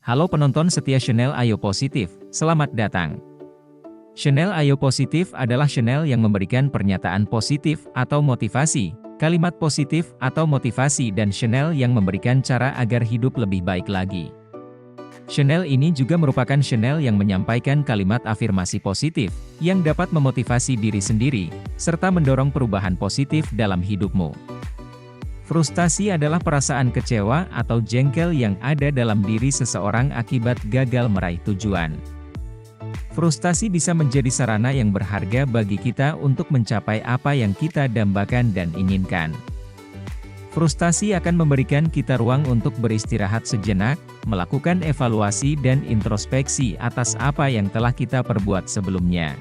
Halo penonton setia channel Ayo Positif, selamat datang. Channel Ayo Positif adalah channel yang memberikan pernyataan positif atau motivasi, kalimat positif atau motivasi dan channel yang memberikan cara agar hidup lebih baik lagi. Channel ini juga merupakan channel yang menyampaikan kalimat afirmasi positif, yang dapat memotivasi diri sendiri, serta mendorong perubahan positif dalam hidupmu. Frustasi adalah perasaan kecewa atau jengkel yang ada dalam diri seseorang akibat gagal meraih tujuan. Frustasi bisa menjadi sarana yang berharga bagi kita untuk mencapai apa yang kita dambakan dan inginkan. Frustasi akan memberikan kita ruang untuk beristirahat sejenak, melakukan evaluasi dan introspeksi atas apa yang telah kita perbuat sebelumnya.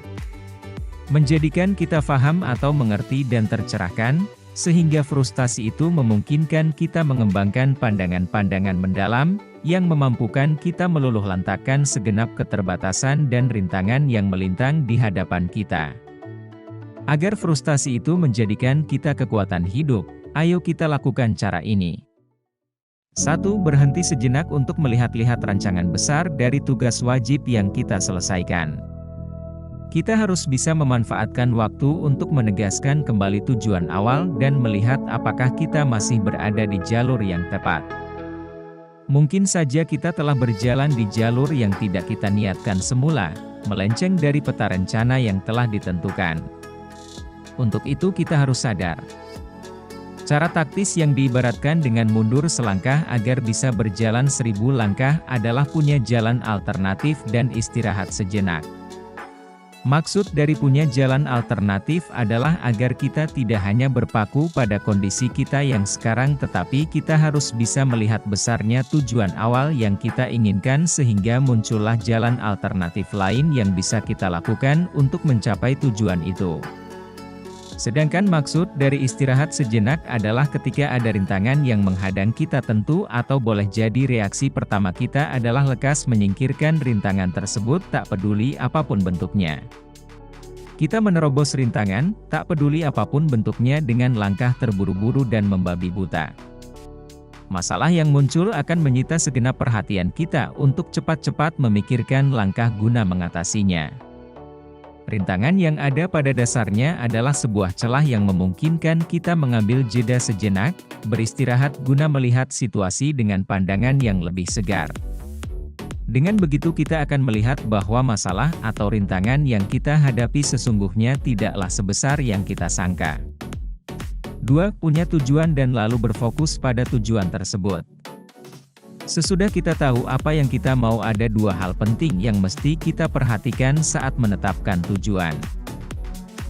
Menjadikan kita paham atau mengerti dan tercerahkan, sehingga frustasi itu memungkinkan kita mengembangkan pandangan-pandangan mendalam, yang memampukan kita meluluhlantakkan segenap keterbatasan dan rintangan yang melintang di hadapan kita. Agar frustasi itu menjadikan kita kekuatan hidup, ayo kita lakukan cara ini. 1. Berhenti sejenak untuk melihat-lihat rancangan besar dari tugas wajib yang kita selesaikan. Kita harus bisa memanfaatkan waktu untuk menegaskan kembali tujuan awal dan melihat apakah kita masih berada di jalur yang tepat. Mungkin saja kita telah berjalan di jalur yang tidak kita niatkan semula, melenceng dari peta rencana yang telah ditentukan. Untuk itu kita harus sadar. Cara taktis yang diibaratkan dengan mundur selangkah agar bisa berjalan 1000 langkah adalah punya jalan alternatif dan istirahat sejenak. Maksud dari punya jalan alternatif adalah agar kita tidak hanya berpaku pada kondisi kita yang sekarang tetapi kita harus bisa melihat besarnya tujuan awal yang kita inginkan sehingga muncullah jalan alternatif lain yang bisa kita lakukan untuk mencapai tujuan itu. Sedangkan maksud dari istirahat sejenak adalah ketika ada rintangan yang menghadang kita tentu atau boleh jadi reaksi pertama kita adalah lekas menyingkirkan rintangan tersebut tak peduli apapun bentuknya. Kita menerobos rintangan, tak peduli apapun bentuknya dengan langkah terburu-buru dan membabi buta. Masalah yang muncul akan menyita segenap perhatian kita untuk cepat-cepat memikirkan langkah guna mengatasinya. Rintangan yang ada pada dasarnya adalah sebuah celah yang memungkinkan kita mengambil jeda sejenak, beristirahat guna melihat situasi dengan pandangan yang lebih segar. Dengan begitu kita akan melihat bahwa masalah atau rintangan yang kita hadapi sesungguhnya tidaklah sebesar yang kita sangka. 2. Punya tujuan dan lalu berfokus pada tujuan tersebut. Sesudah kita tahu apa yang kita mau, ada dua hal penting yang mesti kita perhatikan saat menetapkan tujuan.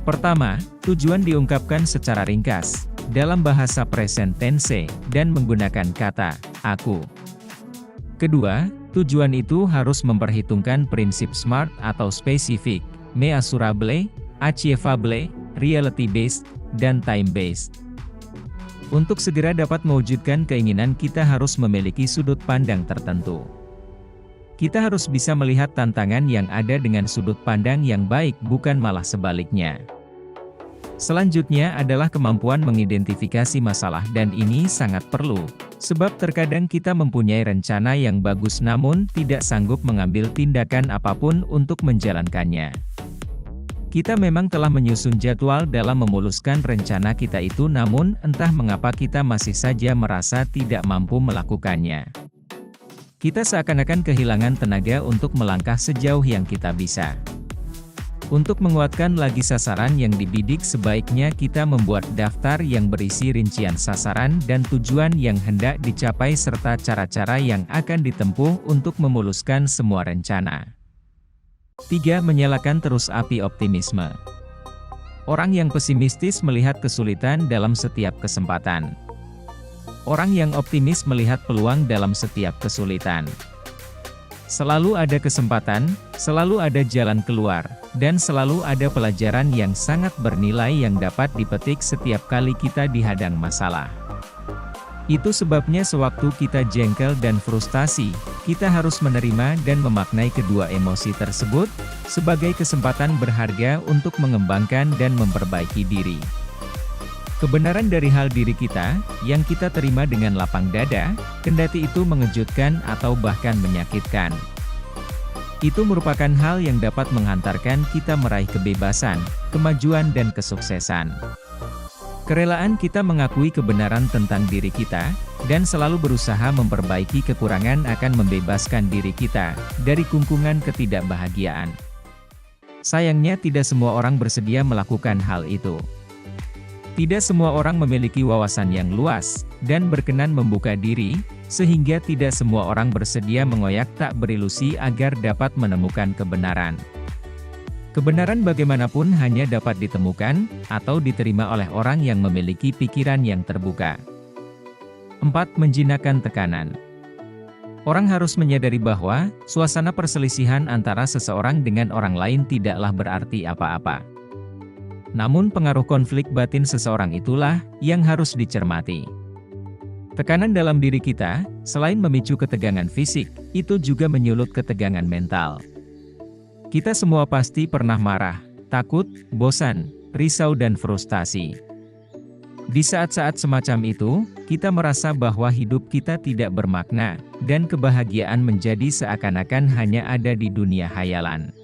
Pertama, tujuan diungkapkan secara ringkas, dalam bahasa present tense, dan menggunakan kata, aku. Kedua, tujuan itu harus memperhitungkan prinsip SMART atau spesifik, measurable, achievable, reality-based, dan time-based. Untuk segera dapat mewujudkan keinginan kita harus memiliki sudut pandang tertentu. Kita harus bisa melihat tantangan yang ada dengan sudut pandang yang baik bukan malah sebaliknya. Selanjutnya adalah kemampuan mengidentifikasi masalah dan ini sangat perlu, sebab terkadang kita mempunyai rencana yang bagus namun tidak sanggup mengambil tindakan apapun untuk menjalankannya. Kita memang telah menyusun jadwal dalam memuluskan rencana kita itu namun entah mengapa kita masih saja merasa tidak mampu melakukannya. Kita seakan-akan kehilangan tenaga untuk melangkah sejauh yang kita bisa. Untuk menguatkan lagi sasaran yang dibidik sebaiknya kita membuat daftar yang berisi rincian sasaran dan tujuan yang hendak dicapai serta cara-cara yang akan ditempuh untuk memuluskan semua rencana. 3. Menyalakan terus api optimisme. Orang yang pesimistis melihat kesulitan dalam setiap kesempatan. Orang yang optimis melihat peluang dalam setiap kesulitan. Selalu ada kesempatan, selalu ada jalan keluar, dan selalu ada pelajaran yang sangat bernilai yang dapat dipetik setiap kali kita dihadang masalah. Itu sebabnya sewaktu kita jengkel dan frustasi, kita harus menerima dan memaknai kedua emosi tersebut, sebagai kesempatan berharga untuk mengembangkan dan memperbaiki diri. Kebenaran dari hal diri kita, yang kita terima dengan lapang dada, kendati itu mengejutkan atau bahkan menyakitkan. Itu merupakan hal yang dapat menghantarkan kita meraih kebebasan, kemajuan dan kesuksesan. Kerelaan kita mengakui kebenaran tentang diri kita, dan selalu berusaha memperbaiki kekurangan akan membebaskan diri kita dari kungkungan ketidakbahagiaan. Sayangnya tidak semua orang bersedia melakukan hal itu. Tidak semua orang memiliki wawasan yang luas, dan berkenan membuka diri, sehingga tidak semua orang bersedia mengoyak tak berilusi agar dapat menemukan kebenaran. Kebenaran bagaimanapun hanya dapat ditemukan, atau diterima oleh orang yang memiliki pikiran yang terbuka. 4. Menjinakkan tekanan. Orang harus menyadari bahwa, suasana perselisihan antara seseorang dengan orang lain tidaklah berarti apa-apa. Namun pengaruh konflik batin seseorang itulah, yang harus dicermati. Tekanan dalam diri kita, selain memicu ketegangan fisik, itu juga menyulut ketegangan mental. Kita semua pasti pernah marah, takut, bosan, risau dan frustasi. Di saat-saat semacam itu, kita merasa bahwa hidup kita tidak bermakna, dan kebahagiaan menjadi seakan-akan hanya ada di dunia hayalan.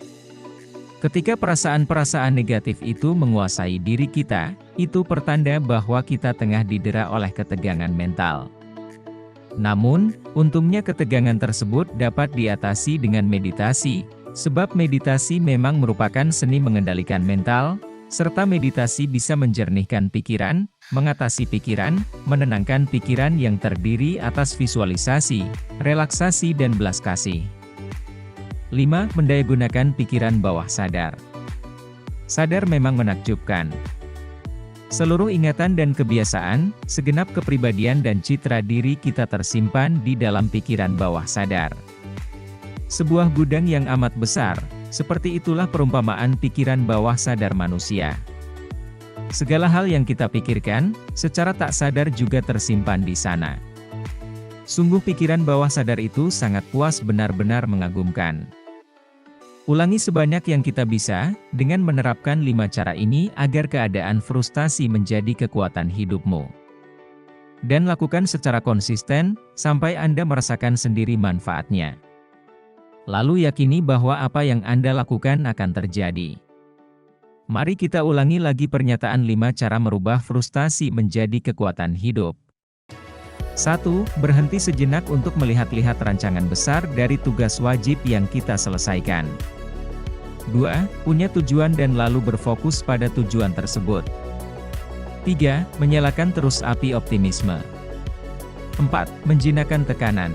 Ketika perasaan-perasaan negatif itu menguasai diri kita, itu pertanda bahwa kita tengah didera oleh ketegangan mental. Namun, untungnya ketegangan tersebut dapat diatasi dengan meditasi, sebab meditasi memang merupakan seni mengendalikan mental, serta meditasi bisa menjernihkan pikiran, mengatasi pikiran, menenangkan pikiran yang terdiri atas visualisasi, relaksasi dan belas kasih. 5. Mendayagunakan pikiran bawah sadar. Sadar memang menakjubkan. Seluruh ingatan dan kebiasaan, segenap kepribadian dan citra diri kita tersimpan di dalam pikiran bawah sadar. Sebuah gudang yang amat besar, seperti itulah perumpamaan pikiran bawah sadar manusia. Segala hal yang kita pikirkan, secara tak sadar juga tersimpan di sana. Sungguh pikiran bawah sadar itu sangat puas, benar-benar mengagumkan. Ulangi sebanyak yang kita bisa, dengan menerapkan 5 cara ini agar keadaan frustasi menjadi kekuatan hidupmu. Dan lakukan secara konsisten, sampai Anda merasakan sendiri manfaatnya. Lalu yakini bahwa apa yang Anda lakukan akan terjadi. Mari kita ulangi lagi pernyataan 5 cara merubah frustasi menjadi kekuatan hidup. 1. Berhenti sejenak untuk melihat-lihat rancangan besar dari tugas wajib yang kita selesaikan. 2. Punya tujuan dan lalu berfokus pada tujuan tersebut. 3. Menyalakan terus api optimisme. 4. Menjinakkan tekanan.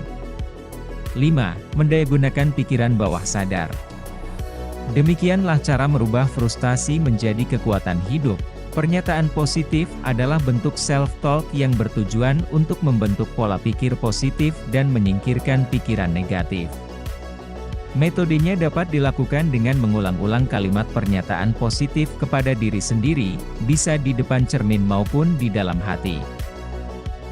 5. Mendayagunakan pikiran bawah sadar. Demikianlah cara merubah frustasi menjadi kekuatan hidup. Pernyataan positif adalah bentuk self-talk yang bertujuan untuk membentuk pola pikir positif dan menyingkirkan pikiran negatif. Metodenya dapat dilakukan dengan mengulang-ulang kalimat pernyataan positif kepada diri sendiri, bisa di depan cermin maupun di dalam hati.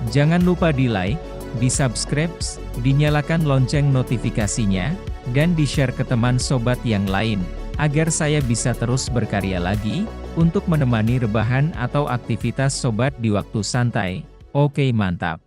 Jangan lupa di-like, di-subscribe, dinyalakan lonceng notifikasinya, dan di-share ke teman sobat yang lain, agar saya bisa terus berkarya lagi, untuk menemani rebahan atau aktivitas sobat di waktu santai. Oke, mantap.